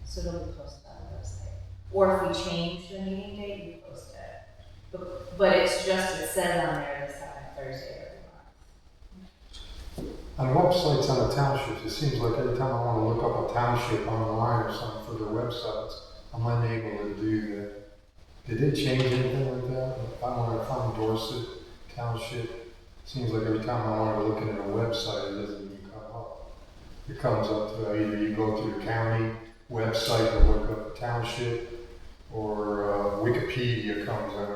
So it'll be posted on the website. Or if we change the meeting date, we post it. But it's just, it says on there the second Thursday of every month. On websites on the townships, it seems like every time I want to look up a township online or something for their websites, I'm unable to do that. Did they change anything like that? If I want to find Dorset Township, seems like every time I want to look at a website, it doesn't even come up. It comes up to either you go to the county website to look up a township, or Wikipedia comes in.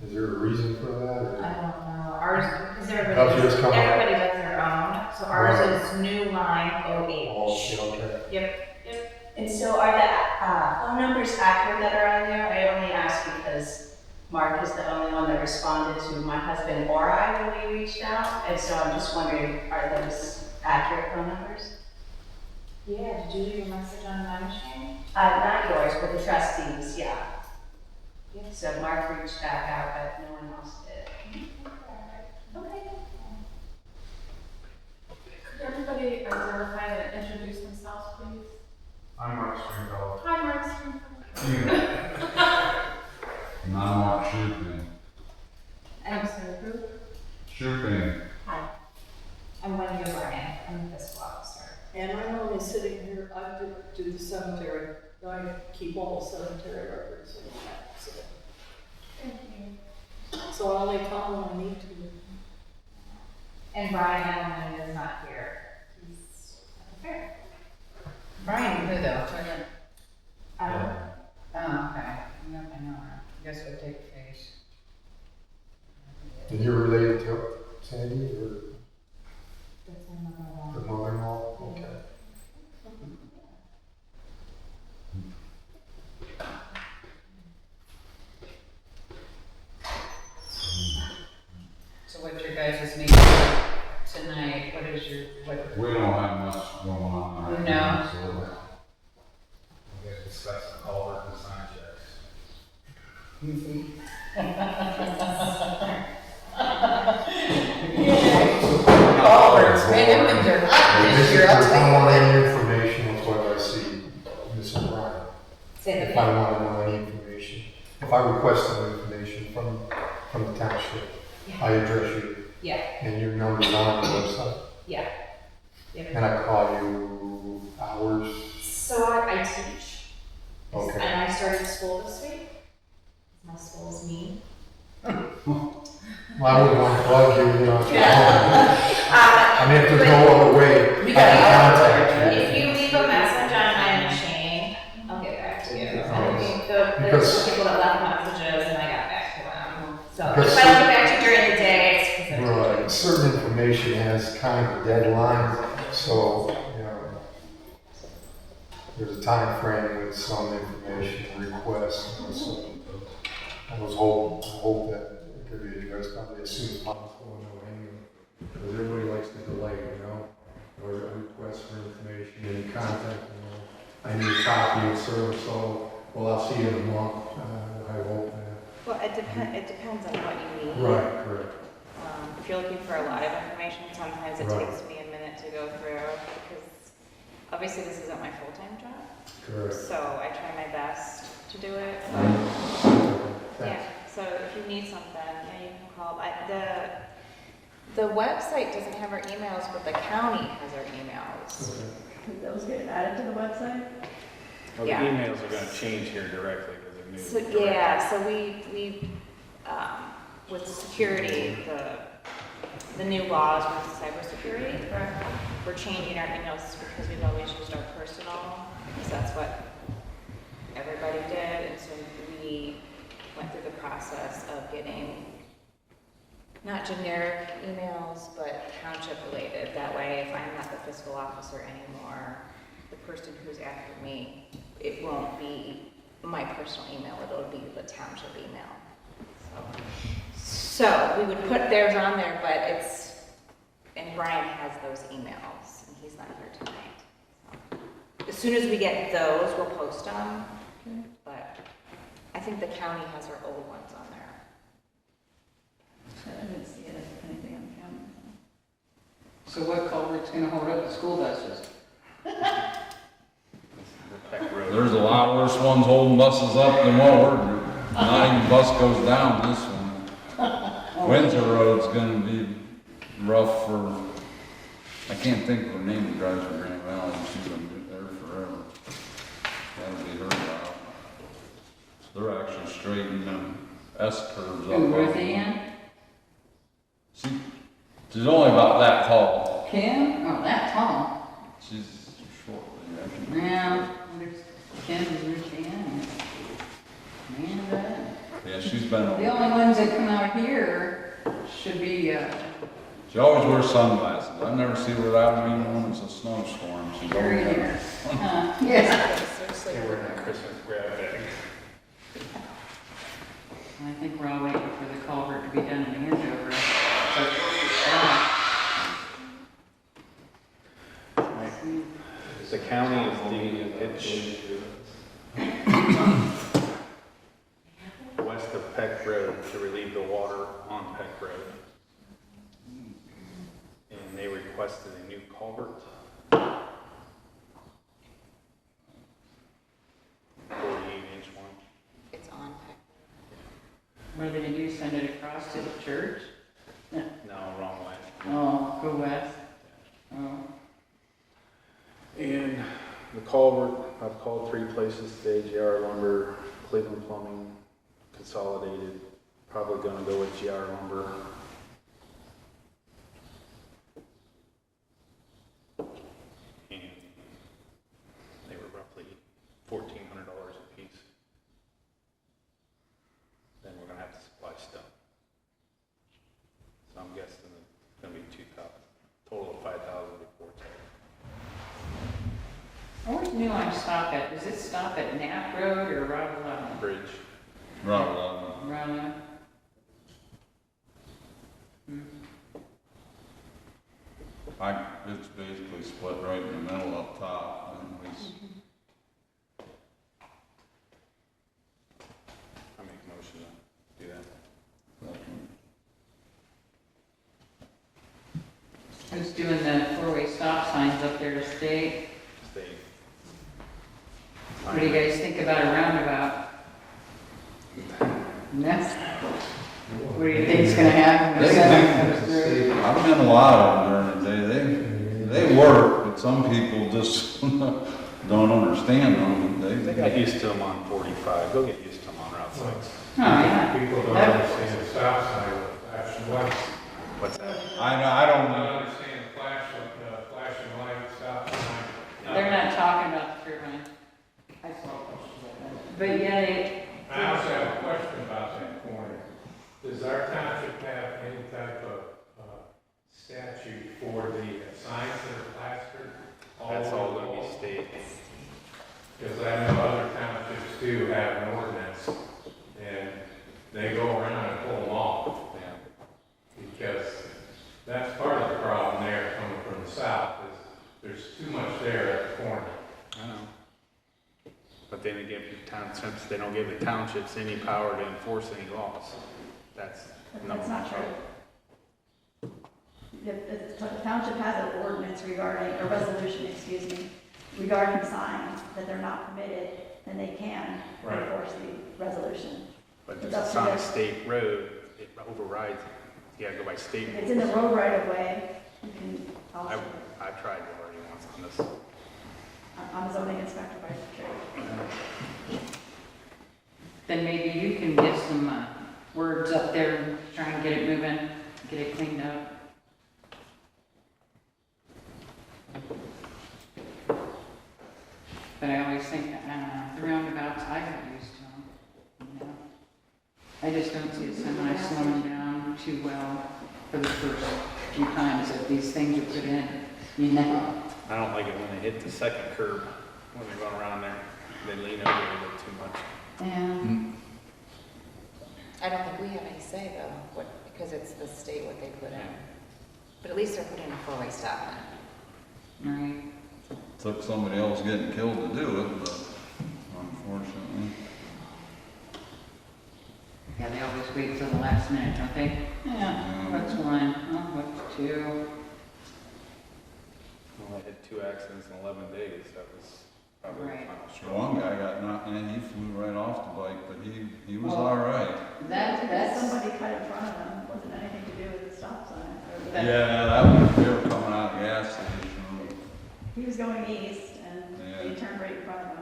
Is there a reason for that? Or? I don't know. Ours, because everybody Yours does come up. their own. So ours Right. is NewLyme08132026. Oh, okay. Yep. And so are the phone numbers accurate that are on there? I only ask because Mark is the only one that responded to my husband or I when we reached out. And so I'm just wondering, are those accurate phone numbers? Yeah, did you leave a message on my machine? Not yours, but the trustees, yeah. Yes. So Mark reached back out, but no one else did. Okay. Could everybody identify and introduce themselves, please? I'm Mark Stringfellow. Hi, Mark. And I'm Mark Shooping. I'm sorry, who? Shooping. Hi. I'm Wendy O'Brien. I'm the fiscal officer. And I'm only sitting here, I do the cemetery, I keep all the cemetery records and that, so. Thank you. So I only come when I need to. And Brian Edelman is not here. He's at the fair. Brian, who though? Um, Oh, okay. Yep, I know her. Guess what take place? And you're related to Sandy or that's my the mother-in-law. mother-in-law? Okay. So what's your guys' meeting tonight? What is your, what? We don't have much going on right No. now, so we guess discuss the culvert and sign checks. Culverts, man, them things are hot this year, I'll If I tell want you. any information, that's what I see, Ms. O'Brien. Say If the I want to know any information, if I request some information from the township, I address you, Yeah, and your number's on the website, yeah. and I call you hours. So I teach. Okay. And I started school this week. My school's mean. Well, I wouldn't want to plug you, you know. Yeah. I mean, if there's no other way, We I got can contact you. If you leave a message on my machine, I'll get back to you. I think there's some people that left messages and I got back to them. So Because if I don't get back to you during the day, it's because I'm Right, certain information has kind of a deadline, so, you know, there's a time frame with some information requests, and so I hope that it could be addressed probably as soon as possible, because everybody likes to delay, you know, or a request for information, any contact, you know, I need a copy of so, well, I'll see you in a month, I hope. Well, it depends on what you need. Right, correct. If you're looking for a lot of information, sometimes it Right. takes me a minute to go through because obviously this isn't my full-time job. Correct. So I try my best to do it. Yeah, so if you need something, yeah, you can call. The website doesn't have our emails, but the county has our emails. Okay. Those get added to the website? Well, Yeah. the emails are gonna change here directly because they're new. So, yeah, so we with security, the new laws with cybersecurity, we're changing our emails because we've always used our personal, because that's what everybody did, and so we went through the process of getting not generic emails, but township related. That way, if I'm not the fiscal officer anymore, the person who's after me, it won't be my personal email, it'll be the township email. So we would put theirs on there, but and Brian has those emails, and he's not here tonight. So, as soon as we get those, we'll post them, but I think the county has our old ones on there. I didn't see anything on the camera. So what culvert's gonna hold up the school buses? The Peck there's a lot worse ones holding buses up than what we're doing. Not even bus goes down this one. Windsor Road's gonna be rough for, I can't think of her name who drives for Grand Valley, she's gonna be there forever. That'll be her route. They're actually straightening them S curves up. Who, Ruth Ann? She's only about that tall. Kim? Oh, that tall. She's short. Yeah, there's Kim and Ruth Ann. Man, that. Yeah, she's been. The only ones that come out here should be, She always wears sunglasses. I never see her without them even when it's a snowstorm. She's Very always here. Yes. They were in a Christmas grab bag. I think we're all waiting for the culvert to be done in Andover. The county is digging a ditch west of Peck Road to relieve the water on Peck Road. And they requested a new culvert. 48-inch one. It's on. What are they gonna do, send it across to the church? No, wrong way. Oh, go west. Oh. And the culvert, I've called 3 places today, GR Lumber, Cleveland Plumbing, Consolidated, probably gonna go with GR Lumber. And they were roughly $1,400 a piece. Then we're gonna have to supply stone. So I'm guessing it's gonna be 2,000, total of 5,000 before tax. Where's NewLyme stop at? Does it stop at Knapp Road or Route 11? Bridge. Right. Route 11? It's basically split right in the middle up top. And I make a motion to do that. Who's doing the 4-way stop signs up there to state? State. What do you guys think about a roundabout? Next. What do you think's gonna happen when someone comes through? I've been a lot of them during the day. They work, but some people just don't understand them. They got used to them on 45. Go get used to them on Route 6. Oh, yeah. People don't understand the stop sign with flashing lights. What's that? I don't Don't know. understand flashing lights, stop sign. They're not talking about the turbine. But yeah, they. I also have a question about that corner. Does our township have any type of statute for the signs that are plastered? That's all going to be state. Because I know other townships do have an ordinance, and they go around and pull them off. Because that's part of the problem there coming from the south, is there's too much there at the corner. I know. But then again, townships, they don't give the townships any power to enforce any laws. That's That's not true. The township has an ordinance regarding, a resolution, excuse me, regarding signs that they're not permitted, then they can Right. enforce the resolution. But It's if up it's to on a them. state road, it overrides it. You gotta go by state If rules. it's in the road right of way, you can also, I tried already once on this. I'm a zoning inspector by trade. Then maybe you can get some words up there and try and get it moving, get it cleaned up. But I always think, the roundabouts, I got used to them, you know. I just don't see a semi slowing down too well for the first few times that these things are put in, you know. I don't like it when they hit the second curb, when they're going around there. They lean over a little bit too much. Yeah. I don't think we have any say though, because it's the state what they put in. But at least they're putting a 4-way stop in. Right. Took somebody else getting killed to do it, but unfortunately. Yeah, they always wait till the last minute, don't they? Yeah, what's one? Oh, what's two? Well, I had 2 accidents in 11 days. That was Probably Right. not The strong. one guy got knocked and he flew right off the bike, but he was all right. That's, Somebody cut in front of them, wasn't anything to do with the stop sign. or the- Yeah, that was, they were coming out of the gas station. He was going east and Yeah. they turned right in front of him.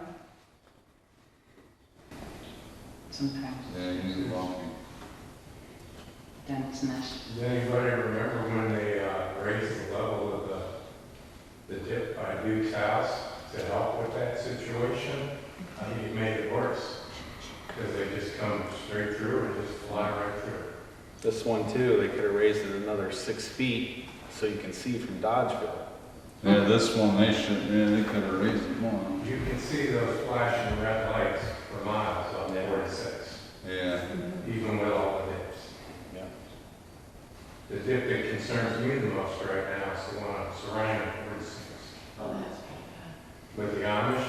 sometimes Yeah, he's a lucky. dense nest. Does anybody remember when they raised the level of the dip by Duke's house to help with that situation? I think it made it worse, because they just come straight through and just fly right through. This one too, they could have raised it another 6 feet so you can see from Dodgeville. Yeah, this one, they could have raised it more. You can see those flashing red lights for miles on 46, Yeah. even with all the dips. Yeah. The dip that concerns me the most right now is the one surrounding 46. Oh, that's With the Amish,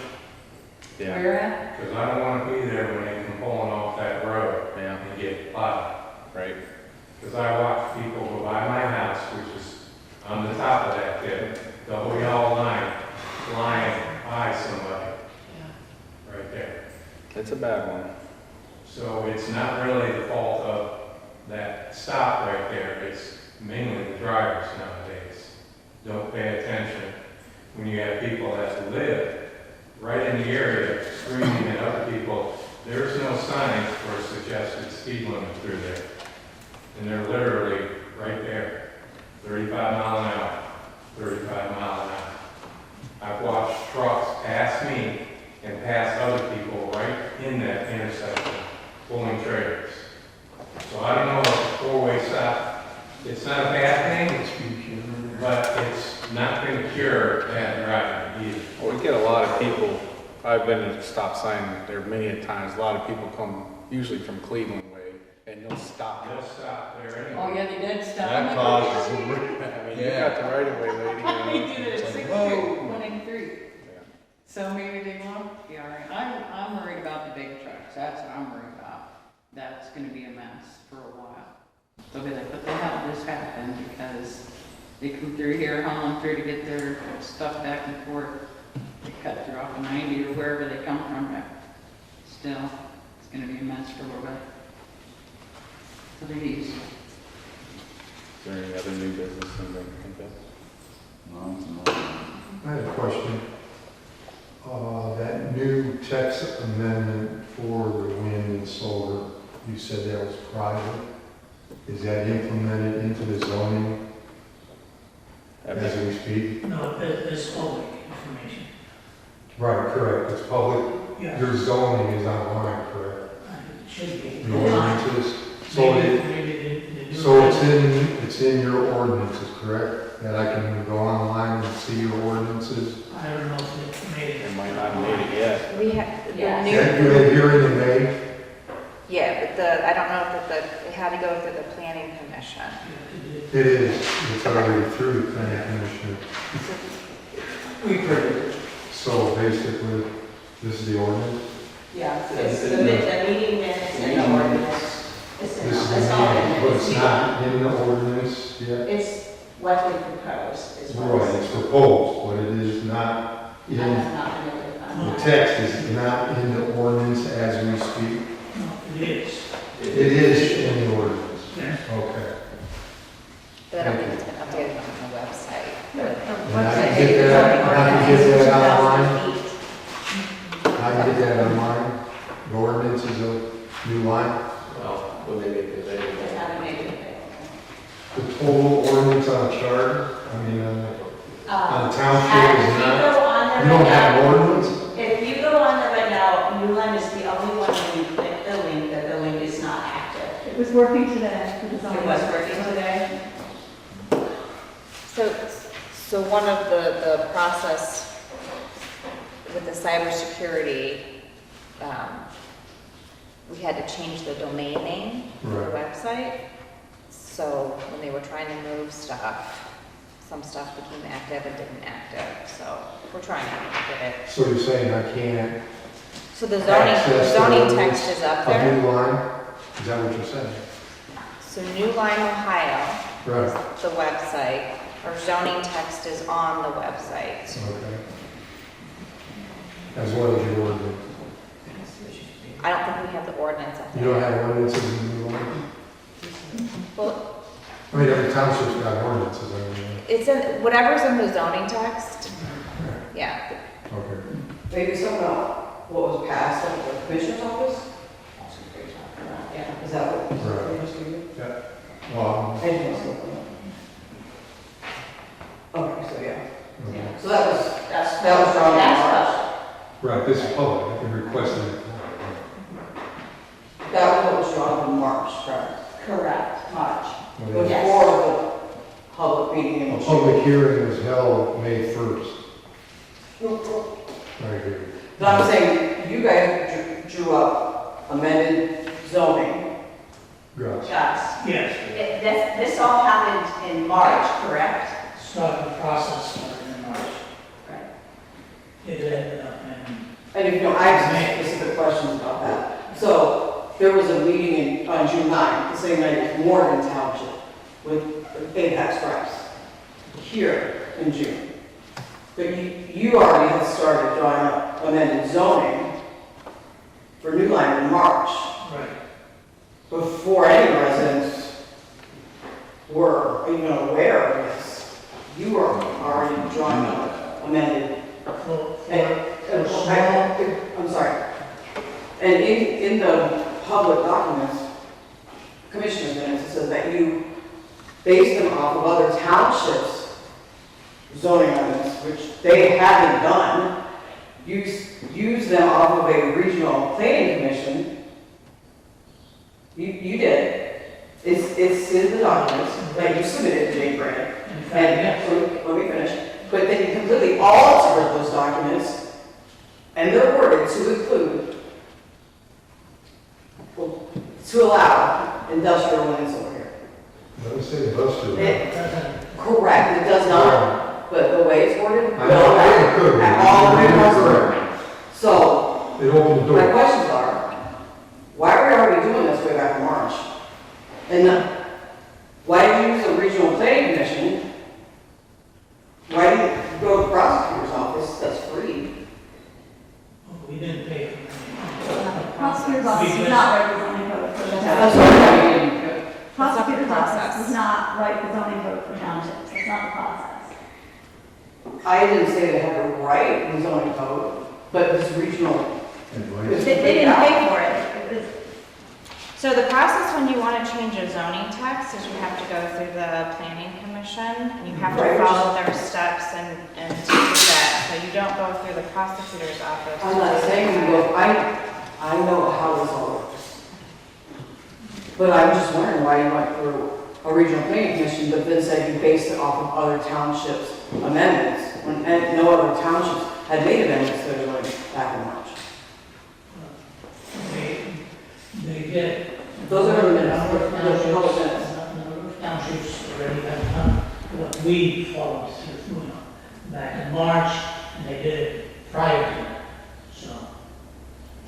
Yeah, Where at? because I don't want to be there when they come pulling off that road yeah, and get plowed. right. Because I watch people go by my house, which is on the top of that dip, double yellow line, flying by somebody right there. It's a bad one. So it's not really the fault of that stop right there, it's mainly the drivers nowadays. Don't pay attention when you have people that live right in the area screaming at other people. There's no signs for a suggested speed limit through there. And they're literally right there, 35 mile an hour, 35 mile an hour. I've watched trucks pass me and pass other people right in that intersection, pulling trailers. So I don't know if a four-way stop, it's not a bad thing, but it's not going to cure bad driving either. Well, we get a lot of people, I've been at a stop sign there many a times, a lot of people come usually from Cleveland way, and they'll stop. They'll stop there anyway. Oh, yeah, they did stop. That causes a I mean, you got the right of way, lady. We did it It's at like, 6 whoa. 183. Yeah. So maybe they won't be all right. I'm worried about the big trucks. That's what I'm worried about. That's gonna be a mess for a while. They'll be like, what the hell just happened? Because they come through here, hauling through to get their stuff back and forth. They cut through off of 90 or wherever they come from. But still, it's gonna be a mess for a little bit. So they're used. Is there any other new business anybody can think of? No, I had a question. That new text amendment for the wind and solar, you said that was private. Is that implemented into the zoning as we speak? No, it's public information. Right, correct. It's public. Yeah, Your zoning is online, correct? it should be. The ordinances. Maybe So it's in your ordinances, correct? That I can go online and see your ordinances? I don't know if it made They it. might not have made it yet. We have, the Yeah. new, That you had hearing in May? yeah, but I don't know if it had to go through the planning commission. It is. It's already through the planning commission. We printed it. So basically, this is the ordinance? Yeah, it's the meeting minutes and the ordinance. It's This is the it's all in meeting, there. but it's not in the ordinance yet? It's what we proposed, is what Right, it's proposed, but it is not I in, have not been able to find the that. text is not in the ordinance as we speak. No, it is. It is in the ordinance. Yeah. Okay. But I don't think it's been updated on the website. And I can get that online? I can get that online? The ordinance is a new line? Well, when they make it They available. haven't made it The total ordinance on a charter, I mean, on the township And is if you not, go on you there don't right have now, an ordinance? if you go on there right now, NewLyme is the only one when you click the link, that the link is not active. It was working today for the zoning. It was working today. So one of the process with the cybersecurity, we had to change the domain name for the Right. website. So when they were trying to move stuff, some stuff became active and didn't active, so we're trying to get it. So you're saying I can't So the access the zoning ordinance text is up of there. new line? Is that what you're saying? So New Line, Ohio is Right, the website. Our zoning text is on the website. okay. as well as your ordinance. I don't think we have the ordinance up You there. don't have ordinances in New Lyme? Well, I mean, every township's got ordinances, I mean, it's in, whatever's in the zoning text, yeah. okay. Maybe some about what was passed at the commissioner's office? Yeah. Is that what? Right. Well, Okay, so yeah. okay. So that was That's drawn in that's March. Right, this is public, I can request it. That was what was drawn in March, correct? correct, March. Well, Yes. Before the public meeting in A June. public hearing was held May 1st. Right here. But I'm saying, you guys drew up amended zoning. Gotcha. Yes. Yes, This all happened in March, correct? started the process started in March. Right. It ended up in, And if you don't, I have some specific questions about that. So, there was a meeting on June 9th, the same night as Morgan Township, with Apex reps, here in June. But you already had started drawing up amended zoning for New Lyme in March, right. before any residents were even aware of this. You were already drawing up amended. I'm sorry. And in the public documents, commissioner's minutes, it says that you based them off of other townships' zoning amendments, which they haven't done. Use them off of a regional planning commission. You did. It's in the documents that you submitted to Jane Brand. In fact, And yes. let me finish. But then you completely altered those documents, and they're worded to include, well, to allow industrial lands over here. Let me say industrial. Correct, it does not, but the way it's worded, I know, it could. at all the way across the board. Correct. So, It opened the my door. questions are, why are we already doing this way back in March? And why did you use a regional planning commission? Why didn't you go to the prosecutor's office, that's free? We didn't pay for it. Prosecutor's office does not write the zoning code for the That's township. what I mean. Prosecutor's office process. does not write the zoning code for townships. It's not the process. I didn't say they had to write the zoning code, but this regional. Advice. They didn't pay for it. It was, So the process when you want to change a zoning text is you have to go through the planning commission, and you have to Right. follow their steps and to do that. So you don't go through the prosecutor's office. I'm not saying you go, I know how this all works. But I'm just wondering why you went through a regional planning commission, but then said you based it off of other townships' amendments, when and no other townships had made amendments to their zoning back in March. They did. Those are the minutes. Number of Those are public minutes. number of townships already have done what we followed through, back in March, and they did it prior to that. So,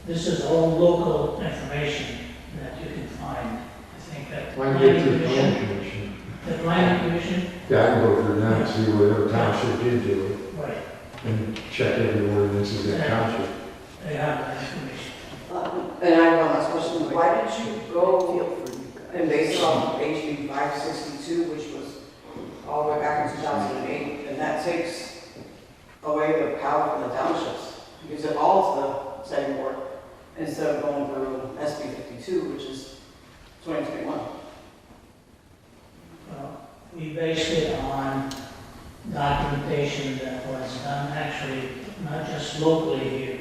this is all local information that you can find. I think that Why planning get to the planning commission, commission? the planning commission, Yeah, I can go through now and see whatever township did do right, it, and check every ordinance in that township. they have that information. And I have one last question. Why did you go and base it on HB 562, which was all the way back in 2008? And that takes away the power from the townships, because it all is the same board, instead of going through SB 52, which is 2021. Well, we based it on documentation that was done actually, not just locally here,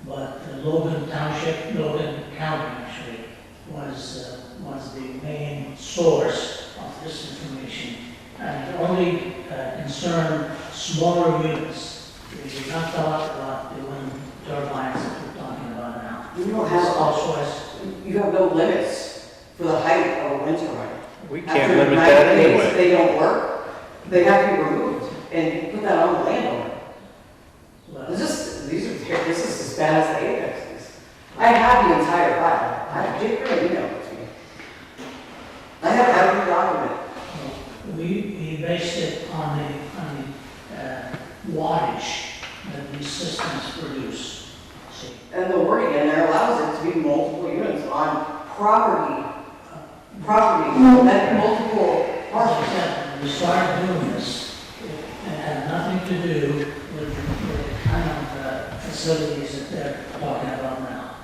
but Logan Township, Logan County actually, was the main source of this information. And it only concerned smaller units. We did not talk about doing turbines that we're talking about now. You don't This have, also has, you have no limits for the height of a wind turbine. We can't After limit 90 that days, anyway. they don't work, they have to be removed, and you put that on the landowner. well, This is as bad as the Apex is. I have the entire file. I have Jake Green emailed it to me. I have every document. we based it on the wattage that these systems produce. And the wording in there allows it to be multiple units on property. That multiple parcels. We started doing this, it had nothing to do with the kind of facilities that they're talking about now.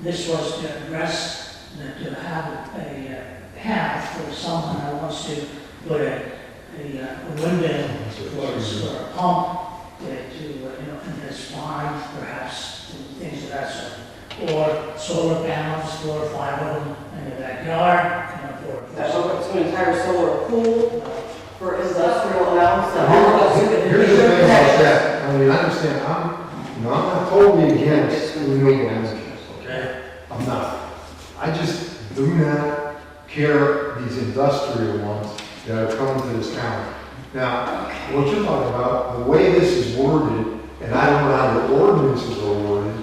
This was to address, to have a path for someone that wants to put a windmill for a pump in his farm, perhaps, and things of that sort. Or solar panels, 4 or 5 of them in the backyard, That's to an entire solar pool for industrial amounts. Here's the thing about that, I mean, I understand, I'm not totally against renewable energy, okay? I'm not. I just do not care these industrial ones that are coming to this town. Now, what you're talking about, the way this is worded, and I don't know how the ordinances are worded,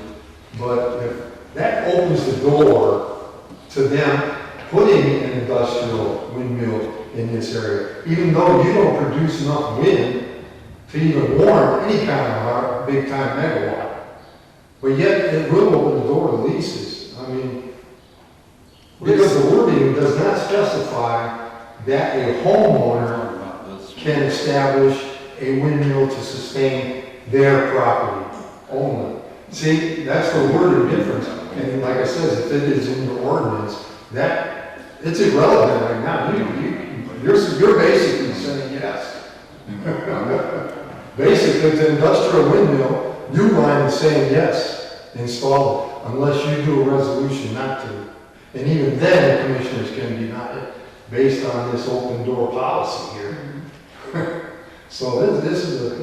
but if that opens the door to them putting an industrial windmill in this area, even though you don't produce enough wind to even warrant any kind of big time megawatt. But yet it will open the door to leases. I mean, because the wording does not specify that a homeowner can establish a windmill to sustain their property only. See, that's the wording difference. And like I said, if it is in your ordinance, that it's irrelevant right now. You're basically saying yes. Basically, it's an industrial windmill. NewLyme is saying yes, install it, unless you do a resolution not to. And even then, the commissioners can deny it based on this open door policy here. So this is a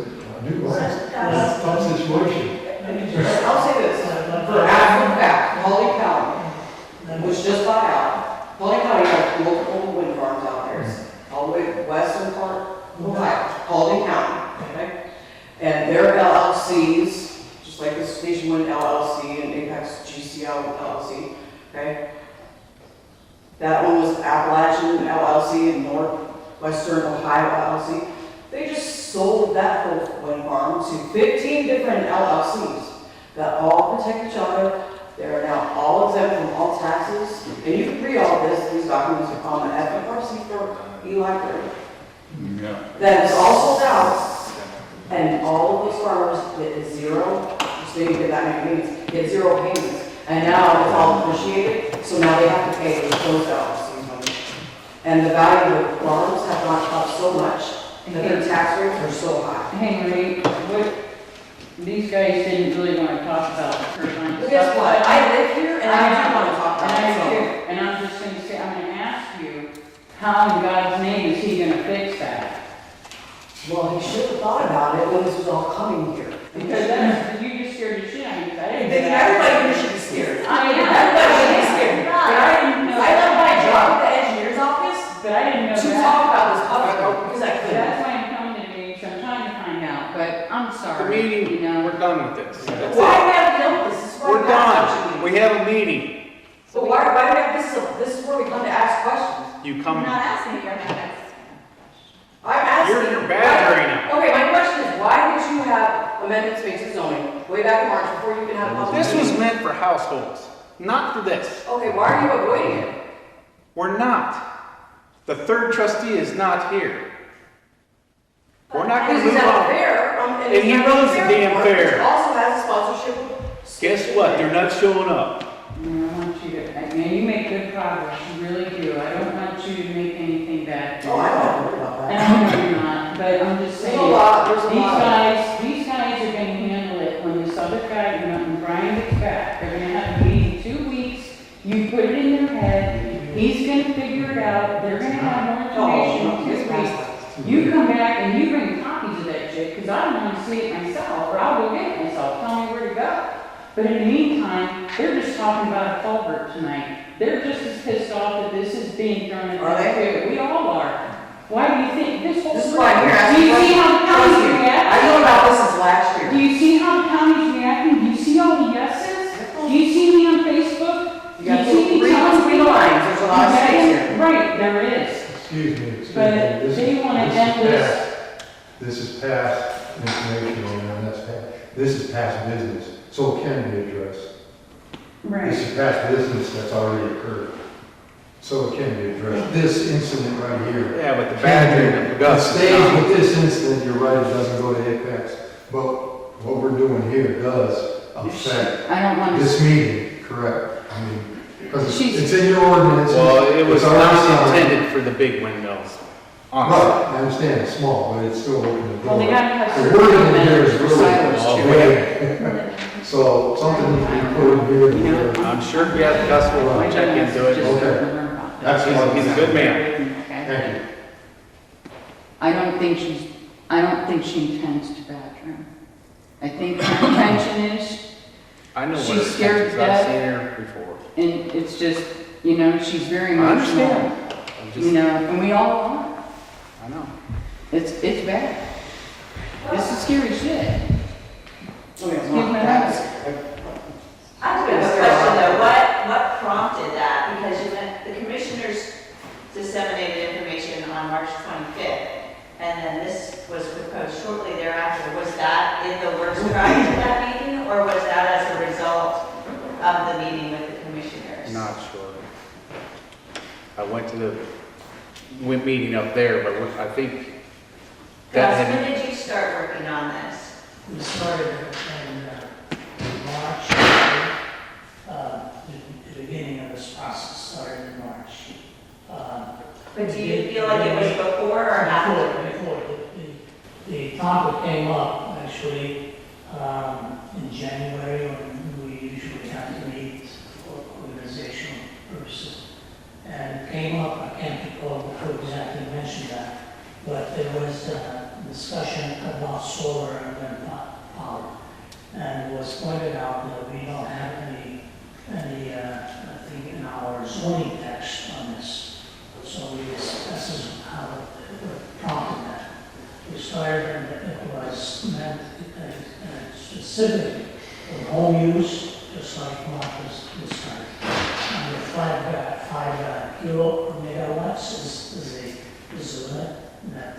NewLyme, tough situation. I'll say this, for actual fact, Paulding County was just bought out. Paulding County has multiple wind farms out there. It's all the way western part of Ohio, Paulding County, okay? And their LLCs, just like the Station Wind LLC and Apex GCL LLC, okay? That one was Appalachian LLC and Northwestern Ohio LLC. They just sold that whole wind farm to 15 different LLCs that all protect each other. They're now all exempt from all taxes. And you can read all this, these documents are on the FFRC for e-library. Yeah. That is all sold out, and all of those farmers get zero, just they did that many meetings, get zero payments. And now it's all depreciated, so now they have to pay those LLCs money. And the value of the farms have gone up so much that their tax rates are so high. Henry, these guys didn't really want to talk about the turbine. But guess what? I live here and I do want to talk about it. And I'm just going to say, I'm going to ask you, how in God's name is he going to fix that? Well, he should have thought about it when this was all coming here. Because that's, you just scared the shit out of me. I didn't Then everybody here should be scared. I am. Everybody should be scared. But I didn't know. I left my job at the engineer's office But I didn't know to that. talk about this publicly because I That's couldn't. why I'm coming to the meeting, so I'm trying to find out, but I'm The sorry. meeting, you know. we're done with this. That's Why it. do we have to deal with this? This is why We're we have such a done. meeting. We have a meeting. So why do we have, this is where we come to ask questions. You I'm come, not asking you, I'm not asking. I'm asking. you're badgering him. Okay, my question is, why did you have amendments made to zoning way back in March before you even had a public This was meeting? meant for households, not for this. Okay, why are you avoiding it? We're not. The third trustee is not here. We're not gonna Because move he's not on. fair. And he runs the damn fair. Which also has a sponsorship of. Guess what? They're not showing up. No, I want you to, man, you make good progress, you really do. I don't want you to make anything bad. Oh, I don't have to worry about And that. I know you're not, but I'm just There's saying. a lot, there's a These lot. these guys are gonna handle it when this other guy, when Brian gets back. They're gonna have a meeting in 2 weeks. You put it in their head. He's gonna figure it out. They're gonna have more information in 2 weeks. You come back and you bring copies of that shit, because I want to see it myself, or I'll go get it myself. Tell me where to go. But in the meantime, they're just talking about a culvert tonight. They're just as pissed off that this is being thrown at Are them too. We all are. Why do you think this whole? This is why you're Do asking you see how the county's questions. reacting? I know about this since last year. Do you see how the county's reacting? Do you see all the yeses? Do you see me on Facebook? You got Do you see me read telling between the people? lines, there's a lot of Okay, space here. Right, there is. Excuse me. But This they is- wanna this is end this. past- This is past information, and that's past. this is past business, so it can be addressed. Right. This is past business that's already occurred, so it can be addressed. This incident right here. Yeah, but the badgering of Gus is Stays not. with this incident, you're right, it doesn't go to Apex, but what we're doing here does affect I don't want to. this meeting, correct? I mean, because She's- it's in your ordinance. Well, it was it's already not signed. intended for the big windmills. Right, Honestly. I understand it's small, but it's still open the door. Well, they gotta have The certain wording in here elements is for really silos too. vague. So something needs to be put in here. You know, I'm sure if we have Gus, we'll check into it. Okay. That's He's a good man. Thank you. I don't think she intends to badger him. I think her intention is, I know what She's it scared is. to I've death. seen her before. and it's just, you know, she's very I emotional. understand. I'm You just, know, and we all are. I know. It's bad. This is scary shit. I mean, it's Excuse my not language. I have a question though, what prompted that? Because you went, the commissioners disseminated information on March 25th, and then this was proposed shortly thereafter. Was that in the works prior to that meeting, or was that as a result of the meeting with the commissioners? Not sure. I went to the meeting up there, but I think that Gus, had, when did you start working on this? We started in March, the beginning of this process started in March. But do you feel like it was before or after? Before. The topic came up actually in January when we usually have to meet for organizational purposes. And it came up, I can't recall who exactly mentioned that, but there was a discussion about solar and wind power. And it was pointed out that we don't have any I think in our zoning text on this. So this is how it prompted that. We started and it was meant specifically for home use, just like Mark was described. And the 5 kilo per megawatts is a limit that,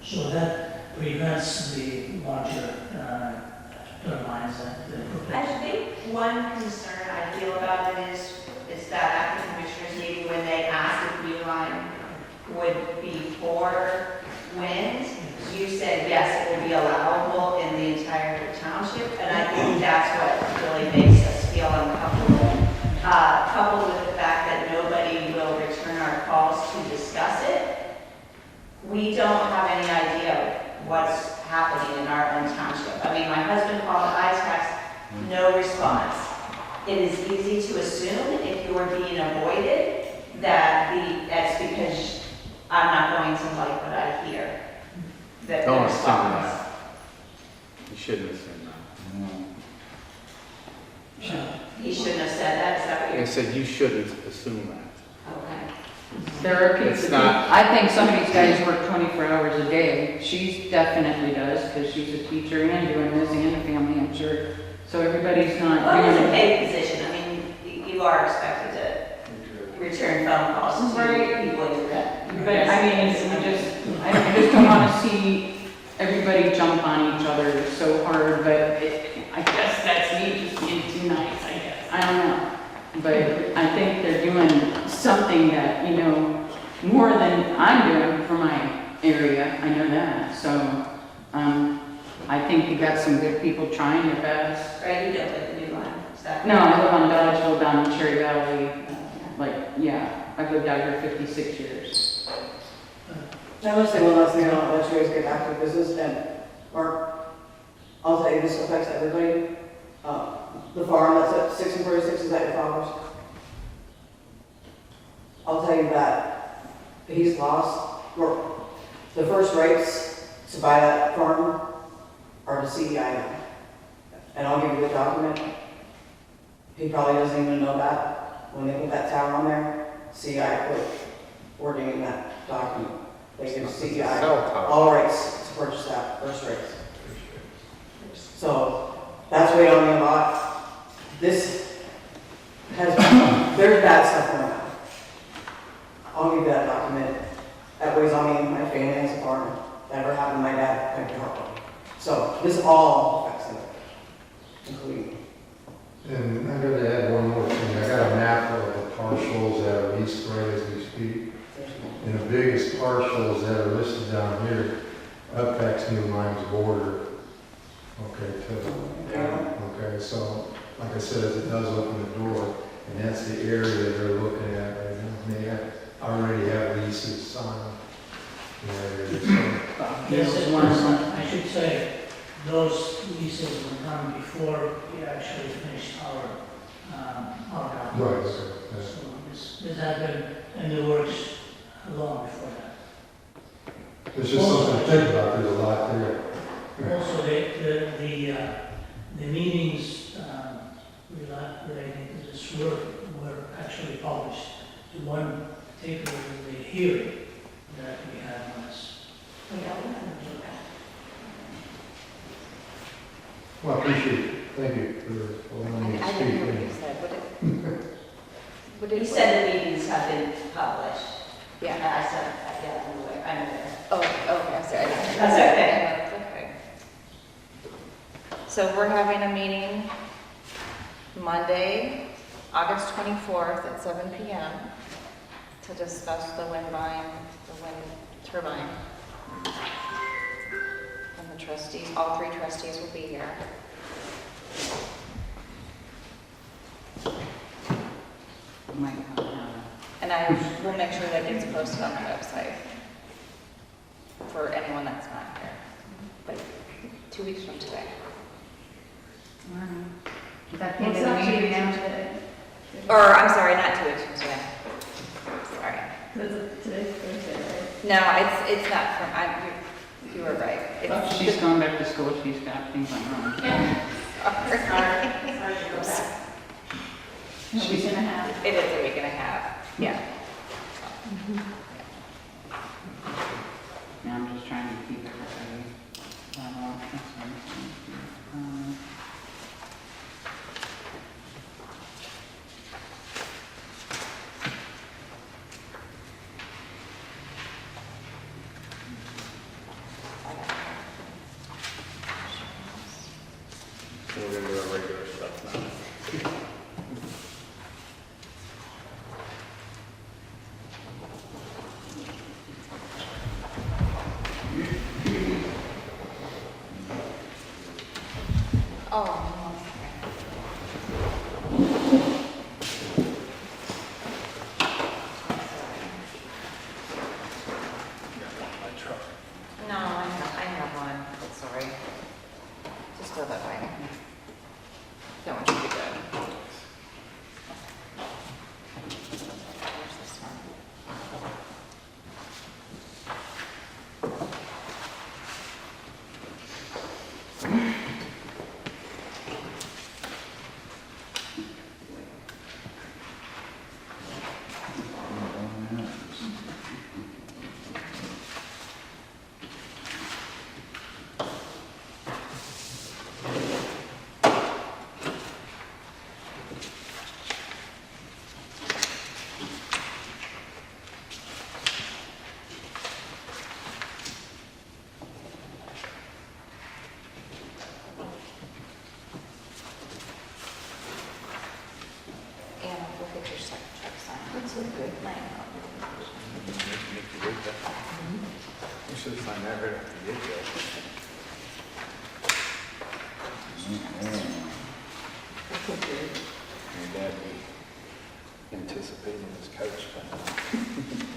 so that prevents the larger turbines that they I propose. think one concern I feel about it is that at the commissioners meeting, when they asked if NewLyme would be for wind, you said yes, it will be allowable in the entire township, and I think that's what really makes us feel uncomfortable. Coupled with the fact that nobody will return our calls to discuss it, we don't have any idea what's happening in our own township. I mean, my husband called, I text, no response. It is easy to assume if you're being avoided that's because I'm not going to like what I hear. That don't the assume response. that. You shouldn't assume that. He shouldn't have said that, is that what I you're? said you shouldn't assume that. Okay. There are people, It's not- I think some of these guys work 24 hours a day. She definitely does, because she's a teacher and doing this and a family, I'm sure. So everybody's not Well, it's a doing it. paid position, I mean, you are expected to return phone calls to Right. people you But I mean, I just don't want to see everybody jump on each other so hard, but I guess that's me just being too nice, I guess. I don't know. But I think they're doing something that, you know, more than I'm doing for my area, I know that. So, I think you got some good people trying their best. Right, you don't live in NewLyme, is that? No, I live on Dodgeville down in Cherry Valley, I've lived out here 56 years. I want to say one last thing, I'll let you guys get back to business, and Mark, I'll tell you, this affects everybody. The farm that's at 646, is that your father's? I'll tell you that he's lost, or the first rights to buy that farm are to CEI. And I'll give you the document. He probably doesn't even know that. When they put that tower on there, CEI put wording in that document. They give CEI all rights to purchase that, first rights. So that's weighed on me a lot. This has, there's bad stuff going on. I'll give you that document. That weighs on me and my family as a farmer. That ever happened to my dad, I'd be heartbroken. So this all affects him. And I gotta add one more thing. I got a map of the parcels that are leased right as we speak. And the biggest parcels that are listed down here, upbacks NewLyme's border. Okay, okay, so like I said, it does open the door, and that's the area they're looking at right now. They already have leases signed. Yes, it was, I should say, those leases were done before we actually finished our documents. Right, So this had been in the works long before that. There's just something to think about, there's a lot there. Also, the meetings relating to this work were actually published. The one particularly hearing that we had on this. Well, I appreciate it. Thank you for allowing me to I didn't hear what speak. you said, what He did? said the meetings have been published. Yeah. I said, yeah, I'm aware. Oh, okay, I'm sorry. I didn't hear That's that. okay. That's okay. So we're having a meeting Monday, August 24th at 7 p.m. to discuss the wind turbine. And the trustees, all three trustees will be here. And I will make sure that gets posted on the website for anyone that's not here. But 2 weeks from today. Is that the What's end of up the to meeting you now? today? Or, I'm sorry, not 2 weeks from today. Sorry. Today's Thursday, right? No, it's not from, you were right. It's- She's gone back to school, she's got things on her own. Sorry. Sorry to go back. A week and a half. It is a week and a half, yeah. Now I'm just trying to keep everybody. That's one. We're gonna do our regular stuff now. Oh, My truck. no, I have one, sorry. Just throw that away. That one should be good. Where's this one? And we'll get your second check signed. That's a good plan. You should have signed that right after you did that. Your dad be anticipating his couch coming.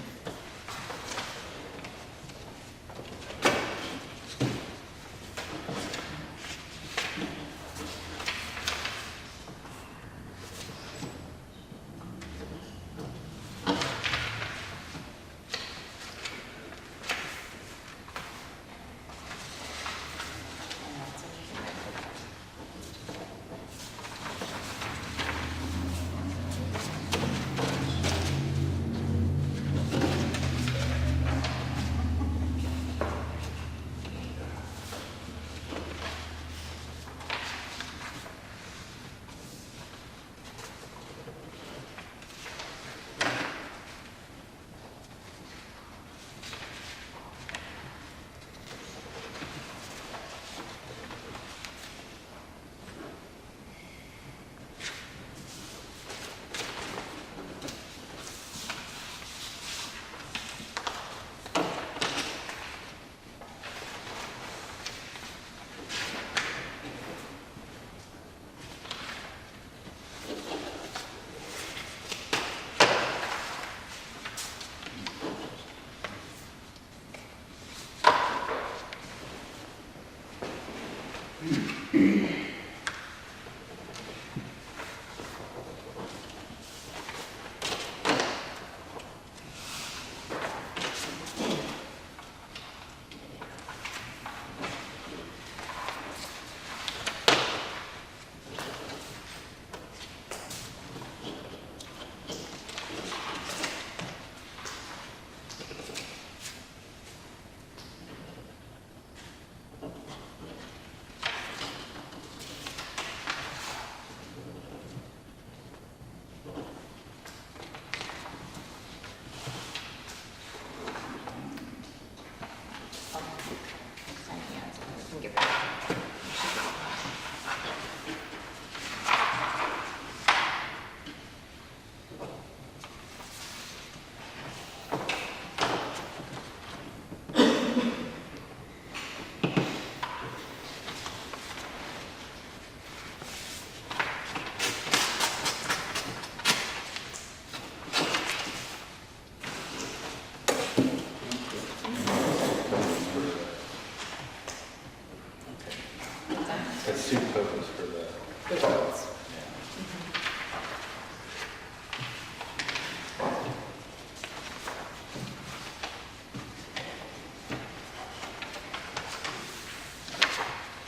the roads.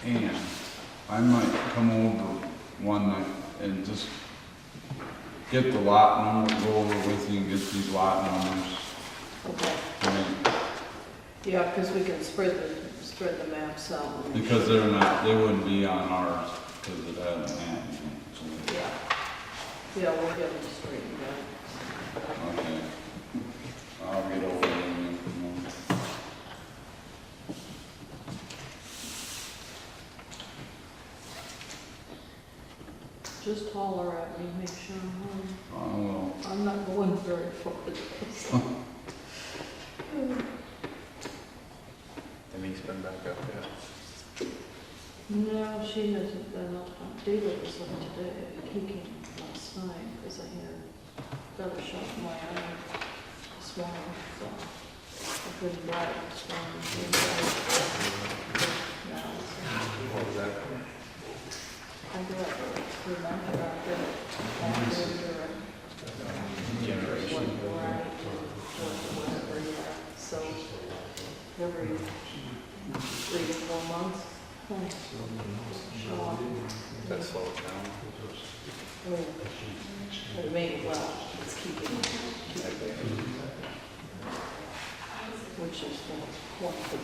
And I might come over one night and just get the lot number, go over with you and get these lot numbers. Okay. And- Yeah, because we can spread the maps out. Because they wouldn't be on ours, because it hasn't happened. So, Yeah. Yeah, we'll get them straightened out. okay. I'll get over there and come over. Just holler at me, make sure I'm home. I will. I'm not going very far today. Denise been back up yet? No, she hasn't been up. David was up today. He came last night because I had a shot in my eye this morning, so I couldn't drive this morning. Now, so What was that? I got reminded out there. Generation. Whatever, yeah. So every 3 to 4 months. That slow it down. But it made it well, it's keeping it, which is the one thing.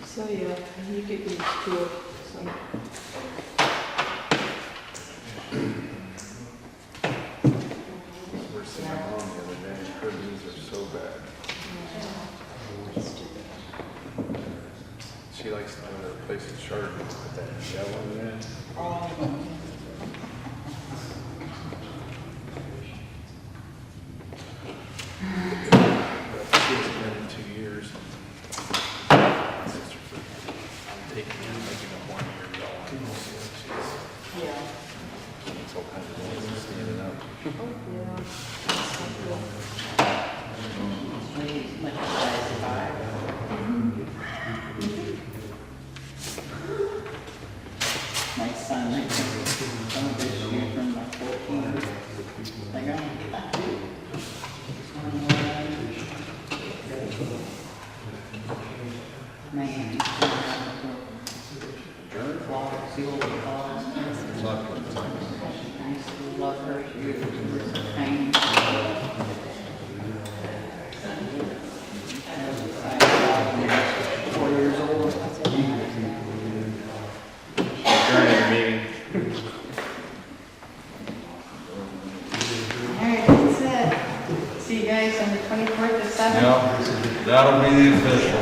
So yeah, you get used to it, so. We're sitting home the other day, her knees are so bad. She likes to go to a place that's sharp and put that gel in there. She hasn't been in 2 years. My sister's like, I'm taking her, making a 1 year going. She's, Yeah. it's all kinds of things, standing up. Yeah. Much size 5. My son, I took some of this year from my 14. I go, man, flowers, the old flowers. I used to love her. She was tiny. 4 years old. During the meeting. Alright, that's it. See you guys on the 24th at 7. Yep, that'll be the official.